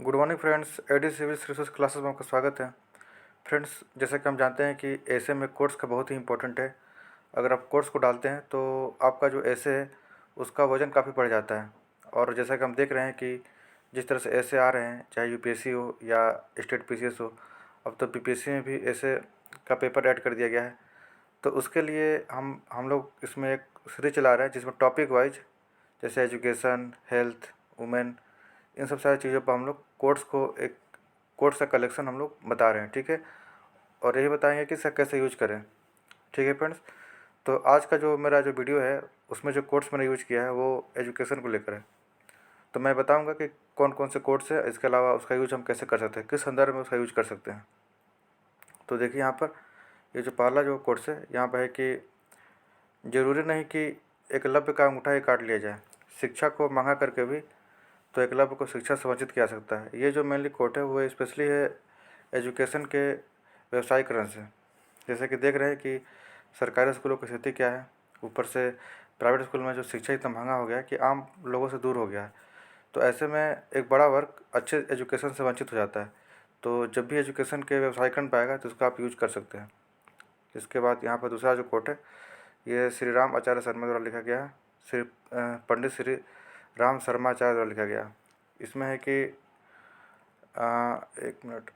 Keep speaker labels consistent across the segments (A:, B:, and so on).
A: Good morning friends, AD civil resource classes में आपका स्वागत है। फ्रेंड्स, जैसे कि हम जानते हैं कि एसे में कोर्स का बहुत ही इंपॉर्टेंट है। अगर आप कोर्स को डालते हैं तो आपका जो एसे है उसका वज़न काफ़ी बढ़ जाता है। और जैसा कि हम देख रहे हैं कि जिस तरह से एसे आ रहे हैं, चाहे यूपीएससी हो या स्टेट पीसीएस हो, अब तो बीपीएससी में भी एसे का पेपर ऐड कर दिया गया है। तो उसके लिए हम लोग इसमें एक सीरीज चला रहे हैं जिसमें टॉपिक वाइज, जैसे एजुकेशन, हेल्थ, वुमेन, इन सब सारी चीज़ों पर हम लोग कोर्स का कलेक्शन हम लोग बता रहे हैं। ठीक है, और यही बताएंगे कि इसका कैसे यूज करें। ठीक है फ्रेंड्स, तो आज का जो मेरा जो वीडियो है उसमें जो कोर्स मैंने यूज किया है वो एजुकेशन को लेकर है। तो मैं बताऊंगा कि कौन कौन से कोर्स है, इसके अलावा उसका यूज हम कैसे कर सकते हैं, किस संदर्भ में उसका यूज कर सकते हैं। तो देखिए यहाँ पर ये जो पहला जो कोर्स है यहाँ पर है कि ज़रूरी नहीं कि एकलव्य का अंगूठा ही काट लिया जाए, शिक्षा को महंगा करके भी तो एकलव्य को शिक्षा से वंचित किया जा सकता है। ये जो मेनली कोट है वो स्पेशली है एजुकेशन के व्यवसायीकरण से। जैसे कि देख रहे हैं कि सरकारी स्कूलों की स्थिति क्या है, ऊपर से प्राइवेट स्कूल में जो शिक्षा इतना महंगा हो गया है कि आम लोगों से दूर हो गया है। तो ऐसे में एक बड़ा वर्ग अच्छे एजुकेशन से वंचित हो जाता है। तो जब भी एजुकेशन के व्यवसायीकरण पाएगा तो उसका आप यूज कर सकते हैं। इसके बाद यहाँ पर दूसरा जो कोट है ये श्री राम आचार्य शर्मा द्वारा लिखा गया है, पंडित श्री राम शर्मा आचार्य द्वारा लिखा गया। इसमें है कि एक मिनट,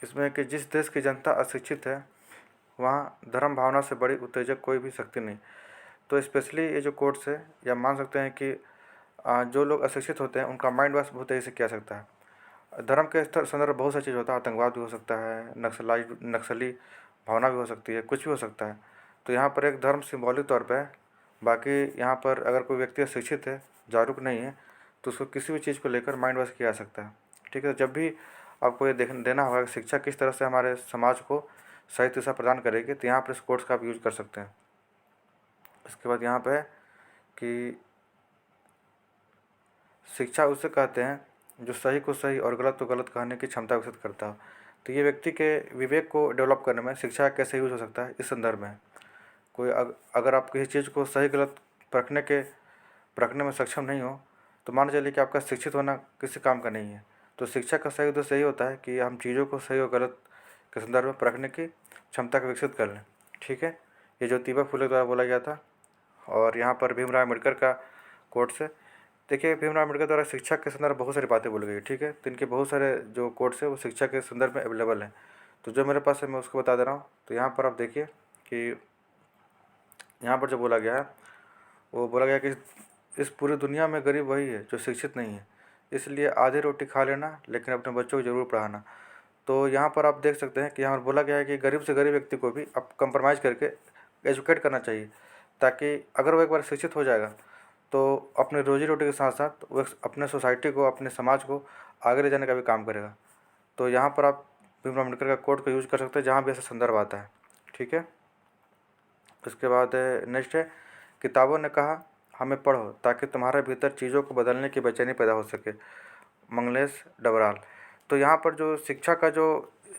A: इसमें है कि जिस देश की जनता अशिक्षित है वहाँ धर्म भावना से बड़ी उत्तेजक कोई भी शक्ति नहीं। तो स्पेशली ये जो कोर्स है, या मान सकते हैं कि जो लोग अशिक्षित होते हैं उनका माइंड वॉश बहुत तेज़ी से किया सकता है। धर्म के स्तर संदर्भ बहुत सा चीज़ होता है, आतंकवाद भी हो सकता है, नक्सली भावना भी हो सकती है, कुछ भी हो सकता है। तो यहाँ पर एक धर्म सिंबॉलिक तौर पे है। बाकी यहाँ पर अगर कोई व्यक्ति अशिक्षित है, जागरूक नहीं है, तो उसको किसी भी चीज़ को लेकर माइंड वॉश किया जा सकता है। ठीक है, जब भी आपको ये देना होगा कि शिक्षा किस तरह से हमारे समाज को सही दिशा प्रदान करेगी, तो यहाँ पर इस कोर्स का आप यूज़ कर सकते हैं। इसके बाद यहाँ पे है कि शिक्षा उसे कहते हैं जो सही को सही और गलत को गलत कहने की क्षमता विकसित करता हो। तो ये व्यक्ति के विवेक को डेवलप करने में शिक्षा कैसे यूज हो सकता है, इस संदर्भ में कोई अगर आप किसी चीज़ को सही गलत परखने में सक्षम नहीं हो, तो मान चलिए कि आपका शिक्षित होना किसी काम का नहीं है। तो शिक्षा का सही उद्देश्य यही होता है कि हम चीज़ों को सही और गलत के संदर्भ में परखने की क्षमता को विकसित कर लें। ठीक है, ये ज्योतिबा फुले द्वारा बोला गया था। और यहाँ पर भीमराव अम्बेडकर का कोट से, देखिए भीमराव अम्बेडकर द्वारा शिक्षा के संदर्भ में बहुत सारी बातें बोली गई। ठीक है, तो इनके बहुत सारे जो कोट्स है वो शिक्षा के संदर्भ में अवेलेबल हैं। तो जो मेरे पास है मैं उसको बता दे रहा हूँ। तो यहाँ पर आप देखिए कि यहाँ पर जो बोला गया है वो बोला गया कि इस पूरी दुनिया में गरीब वही है जो शिक्षित नहीं है, इसलिए आधी रोटी खा लेना लेकिन अपने बच्चों को ज़रूर पढ़ाना। तो यहाँ पर आप देख सकते हैं कि यहाँ पर बोला गया है कि गरीब से गरीब व्यक्ति को भी अब कंप्रोमाइज़ करके एजुकेट करना चाहिए, ताकि अगर वो एक बार शिक्षित हो जाएगा तो अपने रोजी रोटी के साथ साथ वो अपने सोसाइटी को, अपने समाज को आगे ले जाने का भी काम करेगा। तो यहाँ पर आप भीमराव अम्बेडकर का कोड को यूज़ कर सकते हैं जहाँ भी ऐसा संदर्भ आता है। ठीक है, उसके बाद नेक्स्ट है, किताबों ने कहा हमें पढ़ो ताकि तुम्हारे भीतर चीज़ों को बदलने की बेचैनी पैदा हो सके, मंगलेश डबराल। तो यहाँ पर जो शिक्षा का जो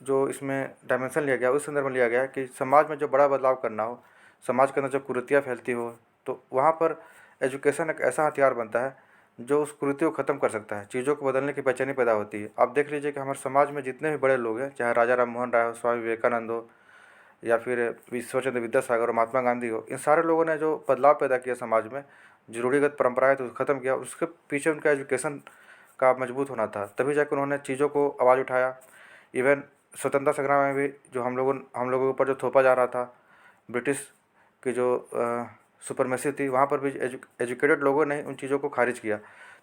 A: जो इसमें डायमेंशन लिया गया उस संदर्भ में लिया गया है कि समाज में जो बड़ा बदलाव करना हो, समाज के अंदर जो कुरीतियाँ फैलती हो, तो वहाँ पर एजुकेशन एक ऐसा हथियार बनता है जो उस कुरीति को ख़त्म कर सकता है, चीज़ों को बदलने की बेचैनी पैदा होती है। आप देख लीजिए कि हमारे समाज में जितने भी बड़े लोग हैं, चाहे राजा राम मोहन राय हो, स्वामी विवेकानंद हो, या फिर ईश्वरचंद्र विद्यासागर और महात्मा गांधी हो, इन सारे लोगों ने जो बदलाव पैदा किया समाज में, जो रूढ़िगत परंपराएं तो ख़त्म किया, उसके पीछे उनका एजुकेशन का मजबूत होना था। तभी जाकर उन्होंने चीज़ों को आवाज़ उठाया। इवन स्वतंत्रता संग्राम में भी जो हम लोगों के ऊपर जो थोपा जा रहा था, ब्रिटिश की जो सुपरमेसी थी, वहाँ पर भी एजुकेटेड लोगों ने उन चीज़ों को खारिज किया।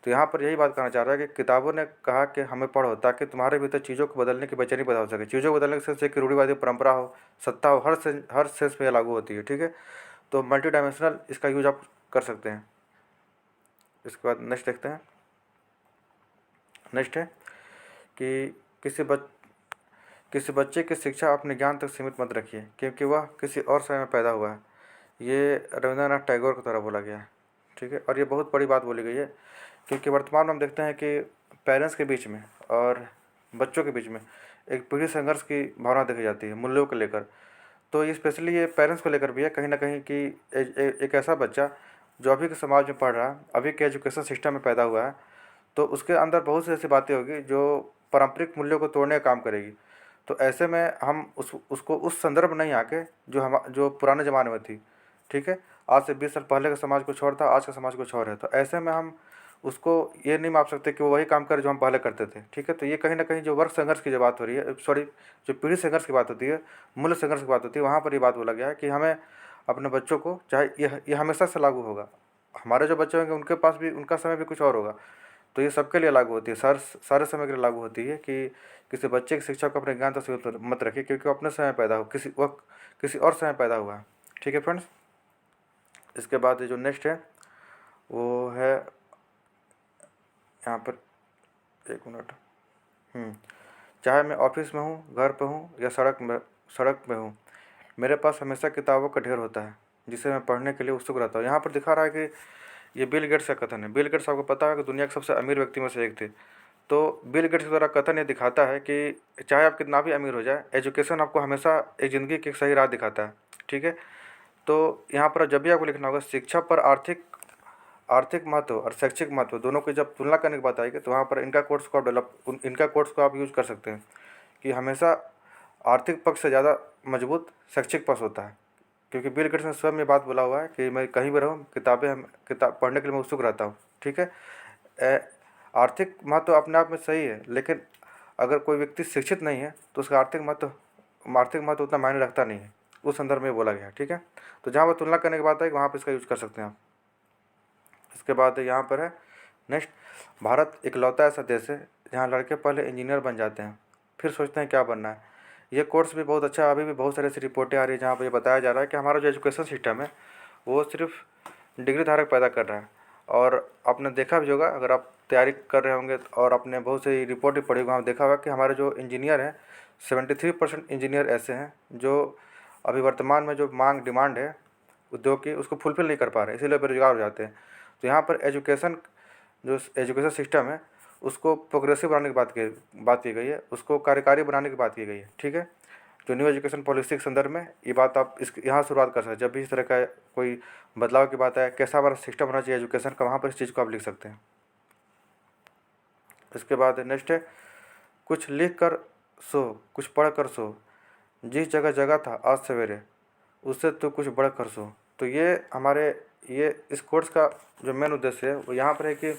A: तो यहाँ पर यही बात कहना चाह रहा है कि किताबों ने कहा कि हमें पढ़ो ताकि तुम्हारे भीतर चीज़ों को बदलने की बेचैनी पैदा हो सके। चीज़ों को बदलने के सेंस एक रूढ़िवादी परंपरा हो, सत्ता हो, हर सेंस में लागू होती है। ठीक है, तो मल्टी डायमेंशनल इसका यूज आप कर सकते हैं। इसके बाद नेक्स्ट देखते हैं। नेक्स्ट है कि किसी बच्चे की शिक्षा अपने ज्ञान तक सीमित मत रखिए क्योंकि वह किसी और समय में पैदा हुआ है। ये रविंद्रनाथ टैगोर के द्वारा बोला गया है। ठीक है, और ये बहुत बड़ी बात बोली गई है क्योंकि वर्तमान में हम देखते हैं कि पेरेंट्स के बीच में और बच्चों के बीच में एक पीढ़ी संघर्ष की भावना देखी जाती है मूल्यों को लेकर। तो ये स्पेशली ये पेरेंट्स को लेकर भी है कहीं ना कहीं कि एक ऐसा बच्चा जो अभी के समाज में पढ़ रहा है, अभी के एजुकेशन सिस्टम में पैदा हुआ है, तो उसके अंदर बहुत सी ऐसी बातें होगी जो पारंपरिक मूल्यों को तोड़ने का काम करेगी। तो ऐसे में हम उसको उस संदर्भ में नहीं आके जो पुराने ज़माने में थी, ठीक है, आज से 20 साल पहले का समाज कुछ और था, आज का समाज कुछ और है। तो ऐसे में हम उसको ये नहीं माप सकते कि वो वही काम करे जो हम पहले करते थे, ठीक है। तो ये कहीं ना कहीं जो वर्ग संघर्ष की जो बात हो रही है, सॉरी, जो पीढ़ी संघर्ष की बात होती है, मूल्य संघर्ष की बात होती है, वहाँ पर ये बात बोला गया है कि हमें अपने बच्चों को, चाहे ये हमेशा से लागू होगा, हमारे जो बच्चे होंगे उनके पास भी उनका समय भी कुछ और होगा। तो ये सबके लिए लागू होती है, सारे समय के लिए लागू होती है कि किसी बच्चे की शिक्षा को अपने ज्ञान तक सीमित मत रखिए, क्योंकि वो अपने समय पैदा हो, किसी और समय पैदा हुआ है, ठीक है फ्रेंड्स। इसके बाद जो नेक्स्ट है वो है यहाँ पर, एक मिनट। चाहे मैं ऑफिस में हूँ, घर पर हूँ या सड़क में हूँ, मेरे पास हमेशा किताबों का ढेर होता है जिसे मैं पढ़ने के लिए उत्सुक रहता हूँ। यहाँ पर दिखा रहा है कि ये बिल गेट्स का कथन है। बिल गेट्स, आपको पता है कि दुनिया के सबसे अमीर व्यक्ति में से एक थे। तो बिल गेट्स के द्वारा कथन ये दिखाता है कि चाहे आप कितना भी अमीर हो जाए, एजुकेशन आपको हमेशा एक ज़िंदगी की एक सही राह दिखाता है, ठीक है। तो यहाँ पर जब भी आपको लिखना होगा शिक्षा पर आर्थिक महत्व और शैक्षिक महत्व दोनों की जब तुलना करने की बात आएगी, तो वहाँ पर इनका कोट्स को आप यूज़ कर सकते हैं कि हमेशा आर्थिक पक्ष से ज़्यादा मजबूत शैक्षिक पक्ष होता है। क्योंकि बिल गेट्स ने स्वयं ये बात बोला हुआ है कि मैं कहीं भी रहूँ, किताब पढ़ने के लिए मैं उत्सुक रहता हूँ, ठीक है। आर्थिक महत्व अपने आप में सही है, लेकिन अगर कोई व्यक्ति शिक्षित नहीं है तो उसका आर्थिक महत्व उतना मायने रखता नहीं है। उस संदर्भ में बोला गया है, ठीक है। तो जहाँ पर तुलना करने की बात है वहाँ पर इसका यूज़ कर सकते हैं आप। इसके बाद यहाँ पर है नेक्स्ट, भारत इकलौता ऐसा देश है जहाँ लड़के पहले इंजीनियर बन जाते हैं फिर सोचते हैं क्या बनना है। ये कोर्स भी बहुत अच्छा है। अभी भी बहुत सारी ऐसी रिपोर्टें आ रही है जहाँ पर ये बताया जा रहा है कि हमारा जो एजुकेशन सिस्टम है वो सिर्फ डिग्री धारक पैदा कर रहा है। और आपने देखा भी होगा, अगर आप तैयारी कर रहे होंगे और आपने बहुत सी रिपोर्ट भी पढ़ी, वहाँ देखा होगा कि हमारे जो इंजीनियर हैं 73% इंजीनियर ऐसे हैं जो अभी वर्तमान में जो डिमांड है उद्योग की, उसको फुलफिल नहीं कर पा रहे, इसीलिए बेरोजगार हो जाते हैं। तो यहाँ पर एजुकेशन सिस्टम है उसको प्रोग्रेसिव बनाने की बात की गई है, उसको कार्यकारी बनाने की बात की गई है, ठीक है। जो न्यू एजुकेशन पॉलिसी के संदर्भ में ये बात आप यहाँ शुरुआत कर सकते हैं। जब भी इस तरह का कोई बदलाव की बात है, कैसा हमारा सिस्टम होना चाहिए एजुकेशन का, वहाँ पर इस चीज़ को आप लिख सकते हैं। इसके बाद नेक्स्ट है, कुछ लिख कर सो कुछ पढ़ कर सो, जिस जगह जगह था आज सवेरे उससे तो कुछ बढ़ कर सो। तो ये इस कोर्स का जो मेन उद्देश्य है वो यहाँ पर है कि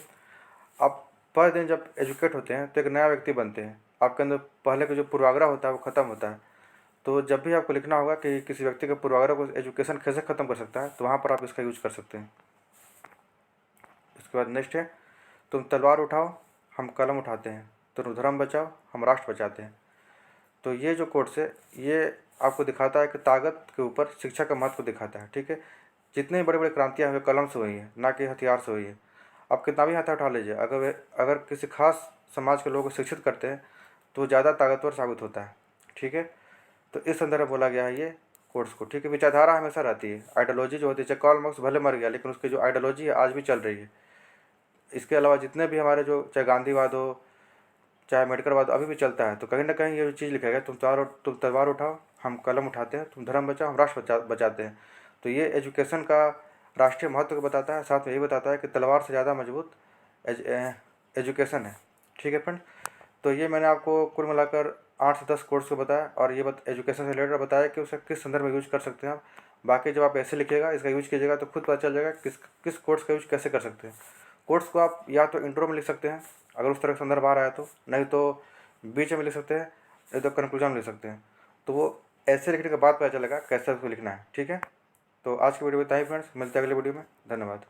A: आप पर दिन जब एजुकेट होते हैं तो एक नया व्यक्ति बनते हैं, आपके अंदर पहले का जो पूर्वाग्रह होता है वो ख़त्म होता है। तो जब भी आपको लिखना होगा कि किसी व्यक्ति के पूर्वाग्रह को एजुकेशन कैसे ख़त्म कर सकता है, तो वहाँ पर आप इसका यूज कर सकते हैं। इसके बाद नेक्स्ट है, तुम तलवार उठाओ हम कलम उठाते हैं, तुम धर्म बचाओ हम राष्ट्र बचाते हैं। तो ये जो कोर्स है ये आपको दिखाता है कि ताकत के ऊपर शिक्षा का महत्व दिखाता है, ठीक है। जितनी बड़ी बड़ी क्रांतियाँ हुई कलम से हुई हैं, ना कि हथियार से हुई है। आप कितना भी हथियार उठा लीजिए, अगर किसी खास समाज के लोगों को शिक्षित करते हैं तो वो ज़्यादा ताकतवर साबित होता है, ठीक है। तो इस संदर्भ में बोला गया है ये कोर्स को, ठीक है। विचारधारा हमेशा रहती है, आइडियोलॉजी जो होती है, चाहे कार्ल मार्क्स भले मर गया लेकिन उसकी जो आइडियोलॉजी है आज भी चल रही है। इसके अलावा जितने भी हमारे जो चाहे गांधीवाद हो चाहे अम्बेडकरवाद अभी भी चलता है। तो कहीं ना कहीं ये चीज़ लिखा गया, तुम तलवार उठाओ हम कलम उठाते हैं, तुम धर्म बचाओ हम राष्ट्र बचाते हैं। तो ये एजुकेशन का राष्ट्रीय महत्व को बताता है, साथ में यही बताता है कि तलवार से ज़्यादा मजबूत एजुकेशन है, ठीक है फ्रेंड। तो ये मैंने आपको कुल मिलाकर 8 से 10 कोर्स को बताया और ये एजुकेशन से रिलेटेड बताया कि उसे किस संदर्भ में यूज कर सकते हैं आप। बाकी जब आप ऐसे लिखिएगा इसका यूज कीजिएगा तो खुद पता चल जाएगा किस कोर्स का यूज कैसे कर सकते हैं। कोर्स को आप या तो इंट्रो में लिख सकते हैं अगर उस तरह का संदर्भ आ रहा है, तो नहीं तो बीच में लिख सकते हैं, नहीं तो कंक्लूजन में लिख सकते हैं। तो वो ऐसे लिखने के बाद पता चलेगा कैसे उसको लिखना है, ठीक है। तो आज की वीडियो में इतना ही फ्रेंड्स, मिलते हैं अगले वीडियो में। धन्यवाद।